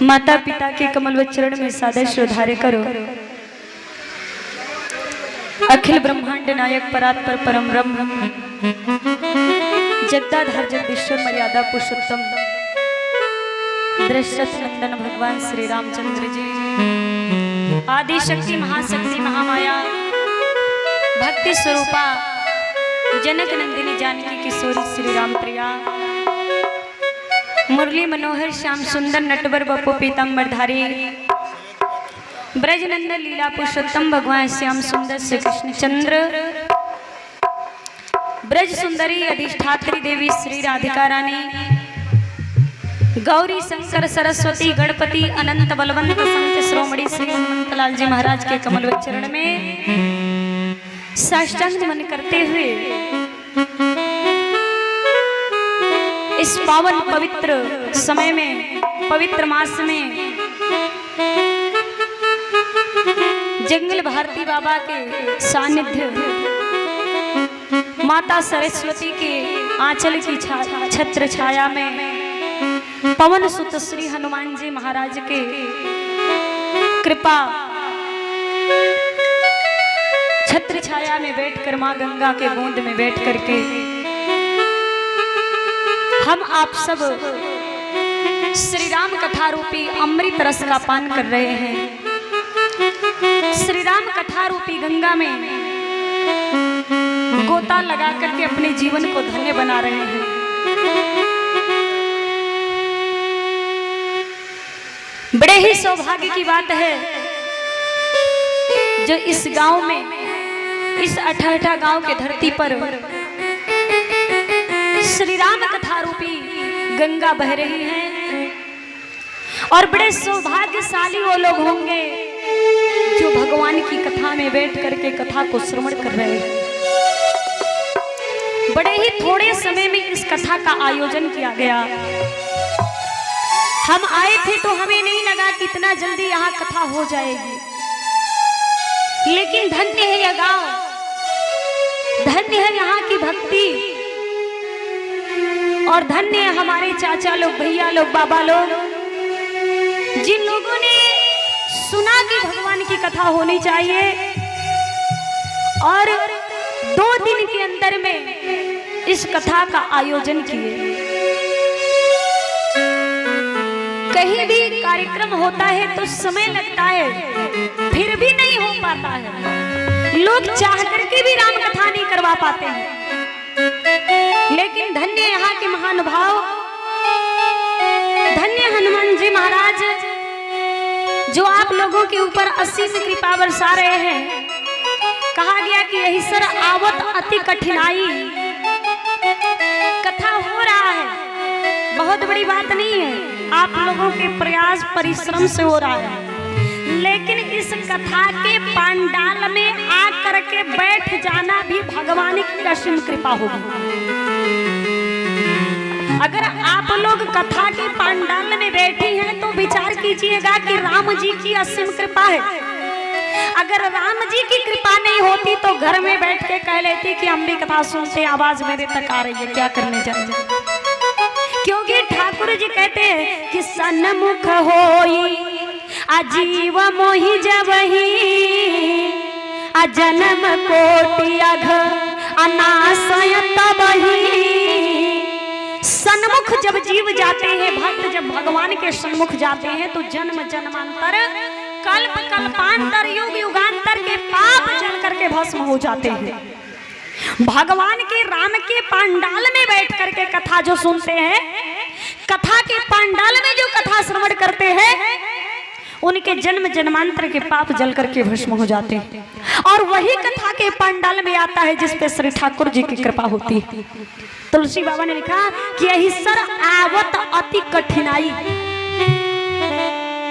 माता पिता के कमल चरण में सादर श्रद्धारे करो। अखिल ब्रह्मांड नायक परात्पर परम ब्रह्म जगदाधार जगदीश्वर मर्यादा पुरुषोत्तम दशरथ नंदन भगवान श्री रामचंद्र जी, आदि शक्ति महाशक्ति महामाया भक्ति स्वरूपा जनक नंदिनी जानकी किशोरी श्री राम प्रिया, मुरली मनोहर श्याम सुंदर नटवर बपु पीताम्बरधारी ब्रजनंदन लीला पुरुषोत्तम भगवान श्याम सुंदर श्री कृष्ण चंद्र, ब्रज सुंदरी अधिष्ठात्री देवी श्री राधिका रानी, गौरी शंकर सरस्वती गणपति अनंत बलवंत संत श्रोमणी श्री हनुमंतलाल जी महाराज के कमल चरण में साष्टांग नमन करते हुए इस पावन पवित्र समय में, पवित्र मास में जंगल भारती बाबा के सानिध्य, माता सरस्वती के आंचल की छत्र छाया में, पवन सुत श्री हनुमान जी महाराज के कृपा छत्र छाया में बैठकर मां गंगा के बूंद में बैठ करके हम आप सब श्री राम कथा रूपी अमृत रस का पान कर रहे हैं। श्री राम कथा रूपी गंगा में गोता लगा करके अपने जीवन को धन्य बना रहे हैं। बड़े ही सौभाग्य की बात है जो इस गांव में, इस अठाठा गांव के धरती पर श्री राम कथा रूपी गंगा बह रही है। और बड़े सौभाग्यशाली वो लोग होंगे जो भगवान की कथा में बैठ करके कथा को श्रवण कर रहे हैं। बड़े ही थोड़े समय में इस कथा का आयोजन किया गया। हम आए थे तो हमें नहीं लगा कि इतना जल्दी यहाँ कथा हो जाएगी, लेकिन धन्य है यह गांव, धन्य है यहाँ की भक्ति, और धन्य है हमारे चाचा लोग, भैया लोग, बाबा लोग, जिन लोगों ने सुना कि भगवान की कथा होनी चाहिए और 2 दिन के अंदर में इस कथा का आयोजन किए। कहीं भी कार्यक्रम होता है तो समय लगता है, फिर भी नहीं हो पाता है। लोग चाह करके भी राम कथा नहीं करवा पाते हैं, लेकिन धन्य यहाँ के महानुभाव, धन्य हनुमान जी महाराज जो आप लोगों के ऊपर असीम कृपा बरसा रहे हैं। कहा गया कि यही सर आवत अति कठिनाई, कथा हो रहा है, बहुत बड़ी बात नहीं है, आप लोगों के प्रयास परिश्रम से हो रहा है, लेकिन इस कथा के पंडाल में आ करके बैठ जाना भी भगवान की असीम कृपा होगी। अगर आप लोग कथा के पंडाल में बैठी हैं तो विचार कीजिएगा कि राम जी की असीम कृपा है। अगर राम जी की कृपा नहीं होती तो घर में बैठ के कह लेती कि हम भी कथा सुनते, आवाज मेरे तक आ रही है, क्या करने जाए। क्योंकि ठाकुर जी कहते हैं कि सन्मुख होई अजीव मोहि जबहि, अजन्म कोटि अघ अनाशय तबहि। सन्मुख जब जीव जाते हैं, भक्त जब भगवान के सन्मुख जाते हैं तो जन्म जन्मांतर, कल्प कल्पांतर, युग युगांतर के पाप जल करके भस्म हो जाते हैं। भगवान के राम के पंडाल में बैठ करके कथा जो सुनते हैं, कथा के पंडाल में जो कथा श्रवण करते हैं, उनके जन्म जन्मांतर के पाप जल करके भस्म हो जाते हैं। और वही कथा के पंडाल में आता है जिस पे श्री ठाकुर जी की कृपा होती है। तुलसी बाबा ने लिखा कि यही सर आवत अति कठिनाई,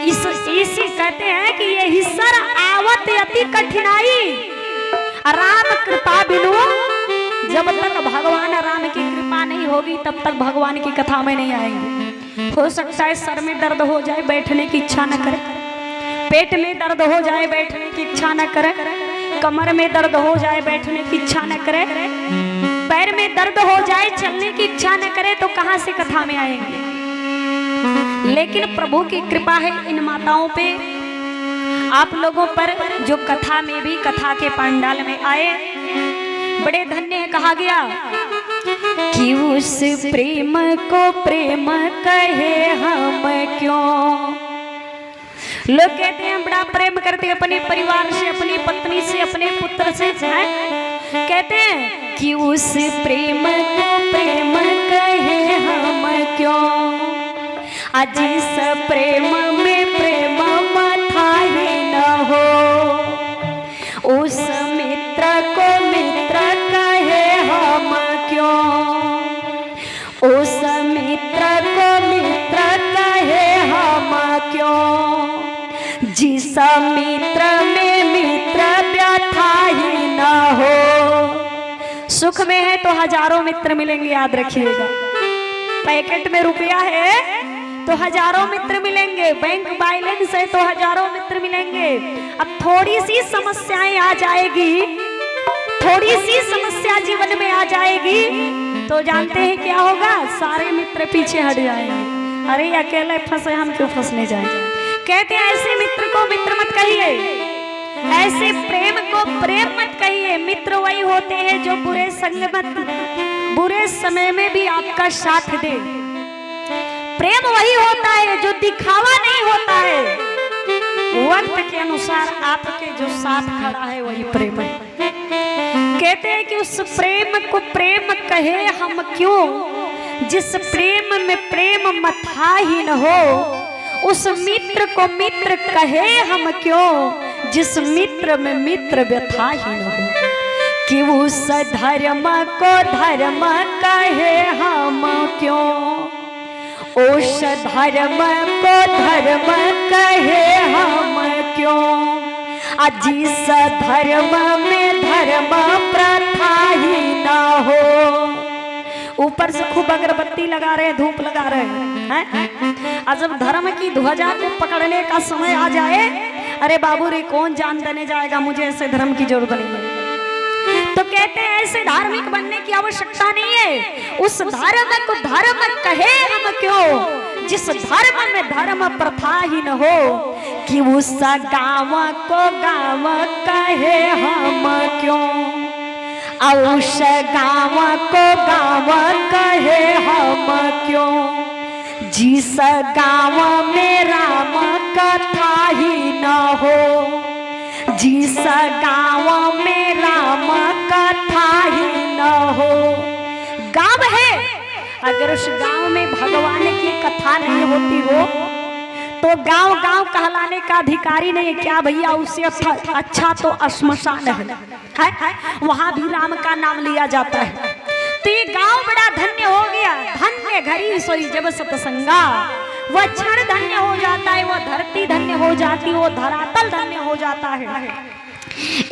इसी कहते हैं कि यही सर आवत अति कठिनाई, राम कृपा बिनु, जब तक भगवान राम की कृपा नहीं होगी तब तक भगवान की कथा में नहीं आएंगे। हो सकता है सर में दर्द हो जाए, बैठने की इच्छा न करे, पेट में दर्द हो जाए, बैठने की इच्छा न करे, कमर में दर्द हो जाए, बैठने की इच्छा न करे, पैर में दर्द हो जाए, चलने की इच्छा न करे, तो कहां से कथा में आएंगे। लेकिन प्रभु की कृपा है इन माताओं पे, आप लोगों पर, जो कथा में भी कथा के पंडाल में आए। बड़े धन्य कहा गया कि उस प्रेम को प्रेम कहे हम क्यों। लोग कहते हैं बड़ा प्रेम करते हैं अपने परिवार से, अपनी पत्नी से, अपने पुत्र से, कहते हैं कि उस प्रेम को प्रेम कहे हम क्यों। आज इस प्रेम में प्रेम मथाई न हो, उस मित्र को मित्र कहे हम क्यों। उस मित्र को मित्र कहे हम क्यों, जिस मित्र में मित्र व्यथा ही न हो। सुख में है तो हजारों मित्र मिलेंगे, याद रखिएगा। पैकेट में रुपया है तो हजारों मित्र मिलेंगे, बैंक बैलेंस है तो हजारों मित्र मिलेंगे। अब थोड़ी सी समस्याएं आ जाएगी, थोड़ी सी समस्या जीवन में आ जाएगी तो जानते हैं क्या होगा, सारे मित्र पीछे हट जाएंगे। अरे अकेले फंसे, हम क्यों फंसने जाएंगे। कहते हैं ऐसे मित्र को मित्र मत कहिए, ऐसे प्रेम को प्रेम मत कहिए। मित्र वही होते हैं जो बुरे संगत, बुरे समय में भी आपका साथ दे। प्रेम वही होता है जो दिखावा नहीं होता है, वक्त के अनुसार आपके जो साथ खड़ा है वही प्रेम है। कहते हैं कि उस प्रेम को प्रेम कहे हम क्यों, जिस प्रेम में प्रेम मथा ही न हो। उस मित्र को मित्र कहे हम क्यों, जिस मित्र में मित्र व्यथा ही न हो। कि उस धर्म को धर्म कहे हम क्यों, उस धर्म को धर्म कहे हम क्यों। जिस धर्म में धर्म प्रथा ही न हो। ऊपर से खूब अगरबत्ती लगा रहे, धूप लगा रहे हैं, और जब धर्म की ध्वजा को पकड़ने का समय आ जाए, अरे बाबू रे कौन जान देने जाएगा, मुझे ऐसे धर्म की जरूरत नहीं है। तो कहते हैं ऐसे धार्मिक बनने की आवश्यकता नहीं है। उस धर्म को धर्म कहे हम क्यों, जिस धर्म में धर्म प्रथा ही न हो। कि उस गाँव को गाँव कहे हम क्यों, उस गाँव को गाँव कहे हम क्यों। जिस गाँव में राम कथा ही न हो, जिस गाँव में राम कथा ही न हो। गाँव है, अगर उस गाँव में भगवान की कथा नहीं होती हो तो गाँव गाँव कहलाने का अधिकारी नहीं है क्या भैया। उससे अच्छा तो श्मशान है, वहां भी राम का नाम लिया जाता है। तो ये गाँव बड़ा धन्य हो गया। धन्य घरी सोई जब सतसंगा, वह क्षण धन्य हो जाता है, वो धरती धन्य हो जाती है, वो धरातल धन्य हो जाता है।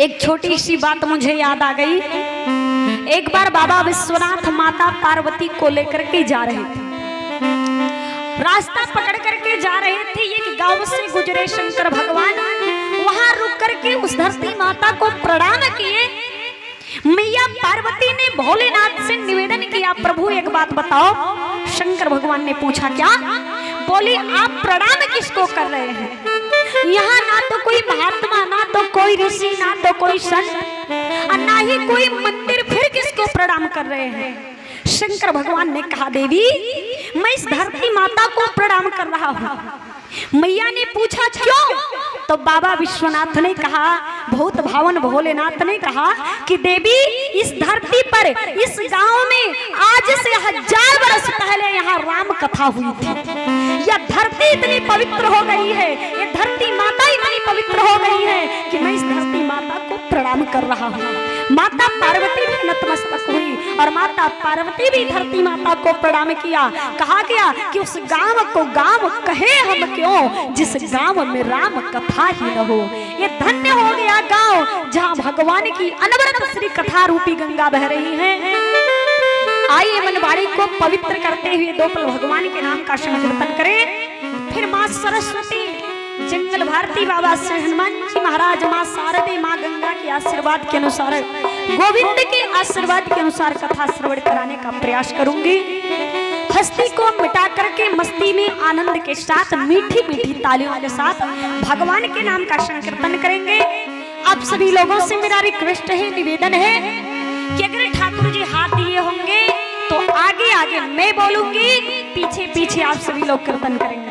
एक छोटी सी बात मुझे याद आ गई। एक बार बाबा विश्वनाथ माता पार्वती को लेकर के जा रहे थे, रास्ता पकड़ करके जा रहे थे। एक गांव से गुजरे शंकर भगवान, वहां रुक करके उस धरती माता को प्रणाम किए। मैया पार्वती ने भोलेनाथ से निवेदन किया, प्रभु एक बात बताओ। शंकर भगवान ने पूछा क्या? बोली आप प्रणाम किसको कर रहे हैं? यहाँ ना तो कोई महात्मा, ना तो कोई ऋषि, ना तो कोई संत, और ना ही कोई मंदिर, फिर किसको प्रणाम कर रहे हैं? शंकर भगवान ने कहा देवी मैं इस धरती माता को प्रणाम कर रहा हूँ। मैया ने पूछा क्यों? तो बाबा विश्वनाथ ने कहा, भूत भावन भोलेनाथ ने कहा कि देवी इस धरती पर, इस गांव में आज से 1000 वर्ष पहले यहाँ राम कथा हुई थी। यह धरती इतनी पवित्र हो गई है, ये धरती माता इतनी पवित्र हो गई है कि मैं इस धरती माता को प्रणाम कर रहा हूँ। माता पार्वती भी नतमस्तक हुई और माता पार्वती भी धरती माता को प्रणाम किया। कहा गया कि उस गांव को गांव कहे हम क्यों, जिस गांव में राम कथा ही न हो। ये धन्य हो गया गांव जहां भगवान की अनवरत श्री कथा रूपी गंगा बह रही है। आइए मनवाड़ी को पवित्र करते हुए दो पल भगवान के नाम का संकीर्तन करें। फिर माँ सरस्वती, जंगल भारती बाबा श्री हनुमान जी महाराज, माँ शारदे, माँ गंगा के आशीर्वाद के अनुसार, गोविंद के आशीर्वाद के अनुसार कथा श्रवण कराने का प्रयास करूंगी। हस्ती को मिटा करके मस्ती में आनंद के साथ मीठी मीठी तालियों के साथ भगवान के नाम का संकीर्तन करेंगे। आप सभी लोगों से मेरा रिक्वेस्ट है, निवेदन है कि अगर ठाकुर जी हाथ दिए होंगे तो आगे आगे मैं बोलूंगी, पीछे पीछे आप सभी लोग कीर्तन करेंगे।